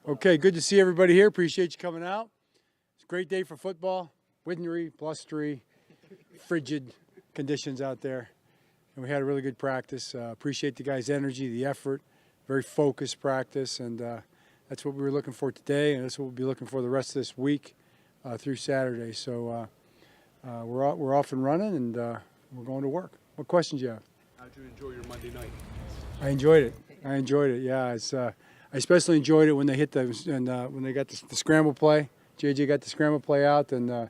Okay, good to see everybody here. Appreciate you coming out. It's a great day for football. Wintry, blustery, frigid conditions out there. And we had a really good practice. Appreciate the guys' energy, the effort. Very focused practice, and that's what we were looking for today, and that's what we'll be looking for the rest of this week through Saturday. So we're off and running, and we're going to work. What questions you have? How'd you enjoy your Monday night? I enjoyed it. Yeah, it's. I especially enjoyed it when they hit when they got the scramble play. JJ got the scramble play out and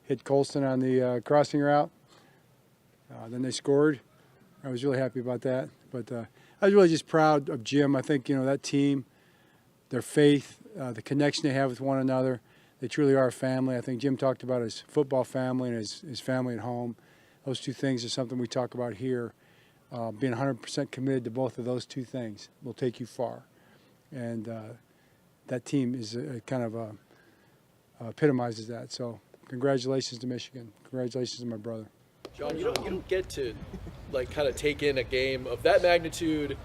hit Colston on the crossing route. Then they scored. I was really happy about that. But I was really just proud of Jim. I think that team, their faith, the connection they have with one another. They truly are a family. I think Jim talked about his football family and his family at home. Those two things are something we talk about here. Being 100% committed to both of those two things will take you far. And that team is kind of epitomizes that. So congratulations to Michigan. Congratulations to my brother. John, you don't get to kind of take in a game of that magnitude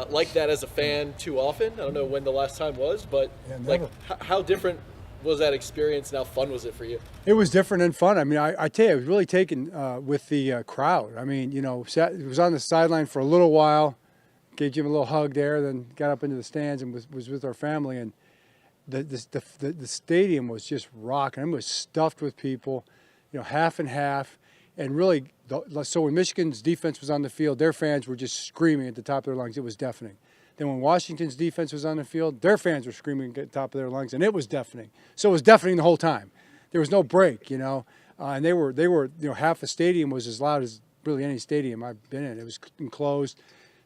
like that as a fan too often. I don't know when the last time was, but how different was that experience and how fun was it for you? It was different and fun. I mean, I tell you, I was really taken with the crowd. I mean, it was on the sideline for a little while. Gave Jim a little hug there, then got up into the stands and was with our family. And the stadium was just rocking. It was stuffed with people, half and half. And really, so when Michigan's defense was on the field, their fans were just screaming at the top of their lungs. It was deafening. Then when Washington's defense was on the field, their fans were screaming at the top of their lungs, and it was deafening. So it was deafening the whole time. There was no break, and they were half the stadium was as loud as really any stadium I've been in. It was enclosed.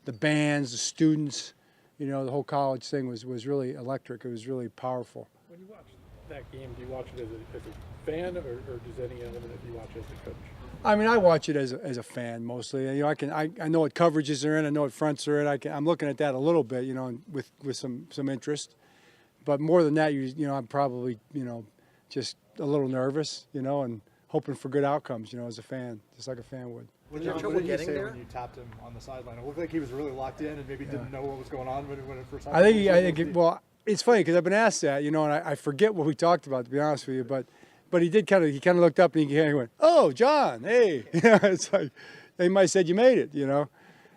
The bands, the students, the whole college thing was really electric. It was really powerful. When you watch that game, do you watch it as a fan, or does any element of you watch it as a coach? I mean, I watch it as a fan mostly. I know what coverages are in. I know what fronts are in. I'm looking at that a little bit, with some interest. But more than that, I'm probably just a little nervous, and hoping for good outcomes, as a fan, just like a fan would. What did you say when you tapped him on the sideline? It looked like he was really locked in and maybe didn't know what was going on when it first happened. I think it's funny because I've been asked that, and I forget what we talked about, to be honest with you, but he did kind of looked up and he went, "Oh, John, hey," it's like they might have said you made it,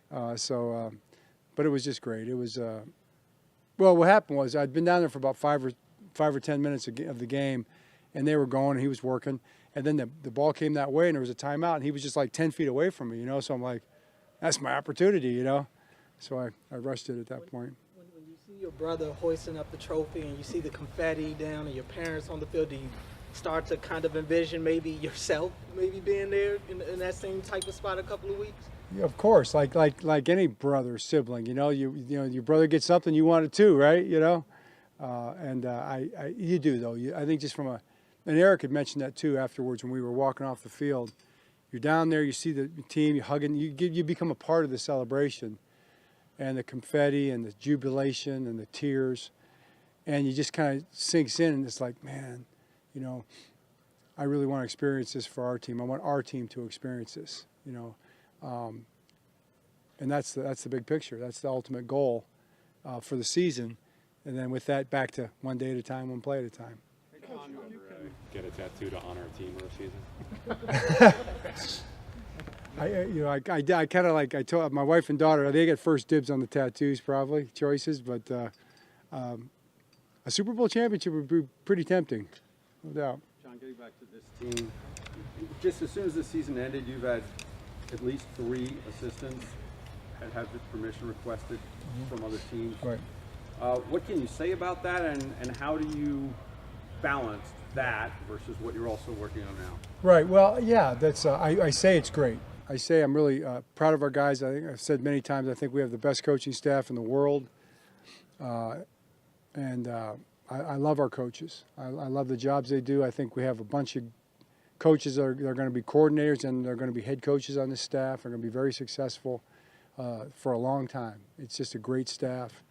but it was just great. It was well, what happened was I'd been down there for about 5 or 10 minutes of the game, and they were going and he was working. And then the ball came that way, and there was a timeout, and he was just like 10 feet away from me, So I'm like, that's my opportunity, So I rushed it at that point. When you see your brother hoisting up the trophy and you see the confetti down and your parents on the field, do you start to kind of envision maybe yourself maybe being there in that same type of spot a couple of weeks? Yeah, of course, like any brother or sibling, your brother gets something, you want it too, right? And you do though. I think just from and Eric had mentioned that too afterwards when we were walking off the field. You're down there, you see the team, you hugging, you become a part of the celebration, and the confetti and the jubilation and the tears, and you just kind of sinks in, and it's like, man, I really want to experience this for our team. I want our team to experience this, and that's the big picture. That's the ultimate goal for the season, and then with that, back to one day at a time, one play at a time. Get a tattoo to honor a team or a season? I kind of I told my wife and daughter, they get first dibs on the tattoos, probably choices, but a Super Bowl championship would be pretty tempting, no doubt. John, getting back to this team, just as soon as the season ended, you've had at least 3 assistants have the permission requested from other teams. Right. What can you say about that, and how do you balance that versus what you're also working on now? Right. Well, yeah, that's. I say it's great. I say I'm really proud of our guys. I think I've said many times. I think we have the best coaching staff in the world, and I love our coaches. I love the jobs they do. I think we have a bunch of coaches that are going to be coordinators and they're going to be head coaches on this staff. They're going to be very successful for a long time. It's just a great staff.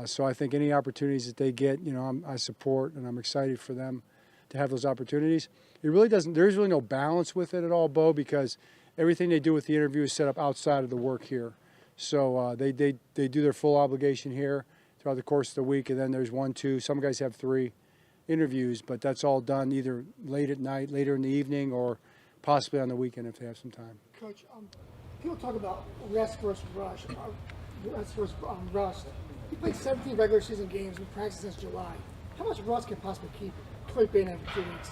So I think any opportunities that they get, I support, and I'm excited for them to have those opportunities. It really doesn't. There's really no balance with it at all, Bo, because everything they do with the interview is set up outside of the work here. So they do their full obligation here. throughout the course of the week, and then there's 1, 2, some guys have 3 interviews, but that's all done either late at night, later in the evening, or possibly on the weekend if they have some time. Coach, people talk about rest versus rush. Rest versus rust. You played 17 regular season games and practiced since July. How much rust can possibly creep in every 2 weeks?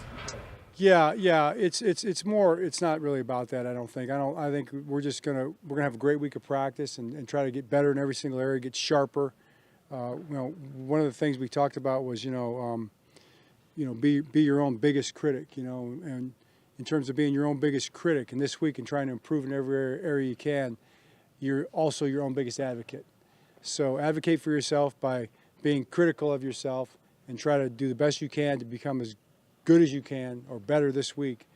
Yeah. It's more. It's not really about that. I don't think. I think we're gonna have a great week of practice and try to get better in every single area, get sharper. One of the things we talked about was be your own biggest critic. And in terms of being your own biggest critic, and this week and trying to improve in every area you can, you're also your own biggest advocate. So advocate for yourself by being critical of yourself and try to do the best you can to become as good as you can or better this week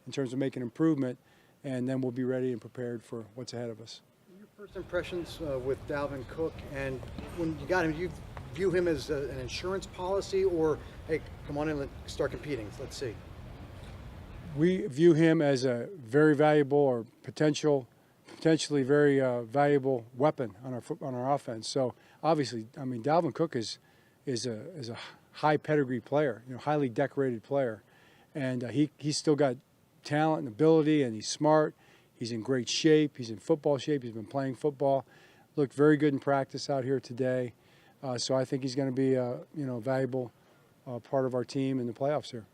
in terms of making improvement, and then we'll be ready and prepared for what's ahead of us. Your first impressions with Dalvin Cook, and when you got him, do you view him as an insurance policy, or hey, come on in, let's start competing, let's see? We view him as a very valuable or potentially very valuable weapon on our offense. So obviously, I mean, Dalvin Cook is a high pedigree player, highly decorated player, and he's still got talent and ability, and he's smart. He's in great shape. He's in football shape. He's been playing football. Looked very good in practice out here today. So I think he's going to be a valuable part of our team in the playoffs here.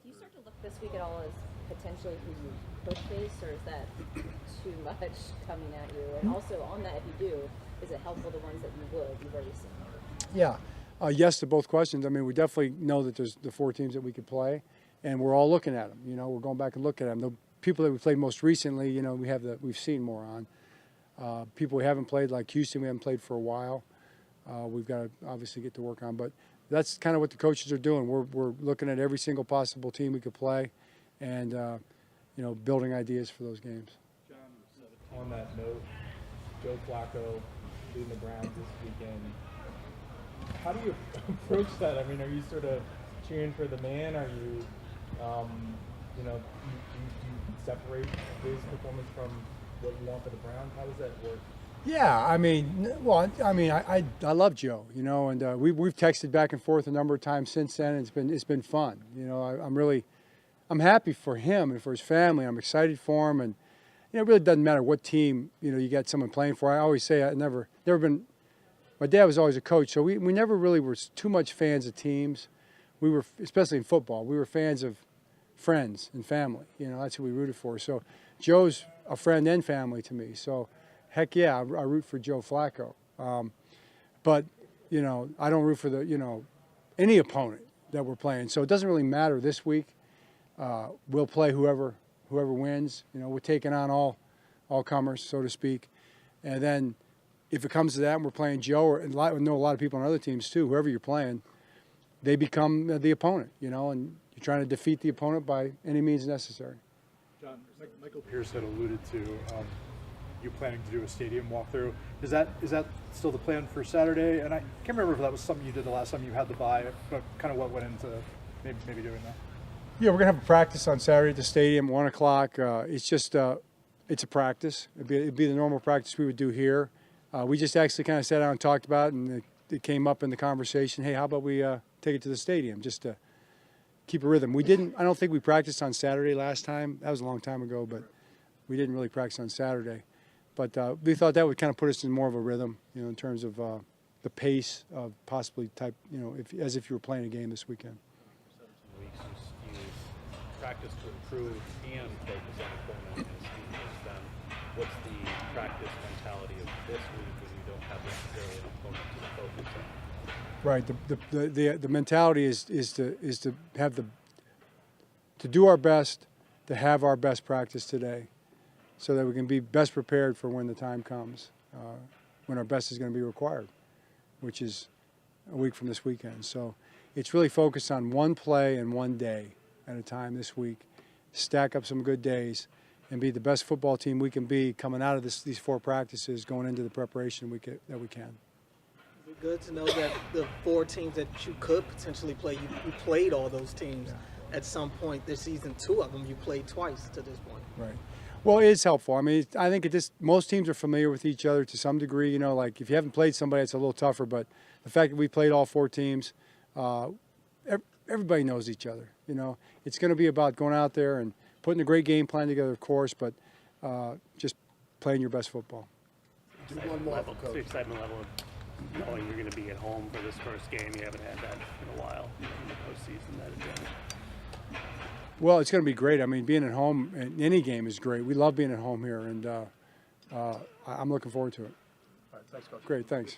Do you start to look this week at all as potentially who you could face, or is that too much coming at you? And also on that, if you do, is it helpful the ones that you've already seen? Yeah. Yes to both questions. I mean, we definitely know that there's the 4 teams that we could play, and we're all looking at them. We're going back and looking at them. The people that we played most recently, we've seen more on. People we haven't played, like Houston, we haven't played for a while. We've got to obviously get to work on, but that's kind of what the coaches are doing. We're looking at every single possible team we could play, and building ideas for those games. John, on that note, Joe Flacco leading the Browns this weekend. How do you approach that? I mean, are you sort of cheering for the man? Are you, do you separate his performance from what you want for the Browns? How does that work? Yeah, I love Joe, and we've texted back and forth a number of times since then. It's been fun. I'm happy for him and for his family. I'm excited for him, and it really doesn't matter what team you got someone playing for. I always say I never been. My dad was always a coach, so we never really were too much fans of teams. We were, especially in football, we were fans of friends and family. That's who we rooted for. So Joe's a friend and family to me. So heck yeah, I root for Joe Flacco. But I don't root for any opponent that we're playing. So it doesn't really matter this week. We'll play whoever wins. We're taking on all comers, so to speak, and then. If it comes to that and we're playing Joe, and I know a lot of people on other teams too, whoever you're playing, they become the opponent, and you're trying to defeat the opponent by any means necessary. John, Michael Pierce had alluded to you planning to do a stadium walkthrough. Is that still the plan for Saturday? And I can't remember if that was something you did the last time you had the bye, but kind of what went into maybe doing that. Yeah, we're gonna have a practice on Saturday at the stadium, 1 o'clock. It's just it's a practice. It'd be the normal practice we would do here. We just actually kind of sat down and talked about it, and it came up in the conversation. Hey, how about we take it to the stadium just to keep a rhythm? I don't think we practiced on Saturday last time. That was a long time ago, but we didn't really practice on Saturday. But we thought that would kind of put us in more of a rhythm, in terms of the pace of possibly as if you were playing a game this weekend. 17 weeks, you practice to improve and focus on opponent as Steve has done. What's the practice mentality of this week when you don't have necessarily an opponent to focus on? Right. The mentality is to have to do our best, to have our best practice today, so that we can be best prepared for when the time comes, when our best is going to be required, which is a week from this weekend. So it's really focused on one play and one day at a time this week, stack up some good days, and be the best football team we can be coming out of these 4 practices, going into the preparation that we can. Is it good to know that the 4 teams that you could potentially play, you played all those teams at some point this season? 2 of them you played twice to this point. Right. Well, it is helpful. I mean, I think most teams are familiar with each other to some degree. You know, like if you haven't played somebody, it's a little tougher. But the fact that we played all 4 teams, everybody knows each other. You know, it's going to be about going out there and putting a great game plan together, of course, but just playing your best football. The excitement level of knowing you're going to be at home for this first game. You haven't had that in a while in the postseason. That advantage. Well, it's going to be great. I mean, being at home in any game is great. We love being at home here, and I'm looking forward to it. All right, thanks, Coach. Great, thanks.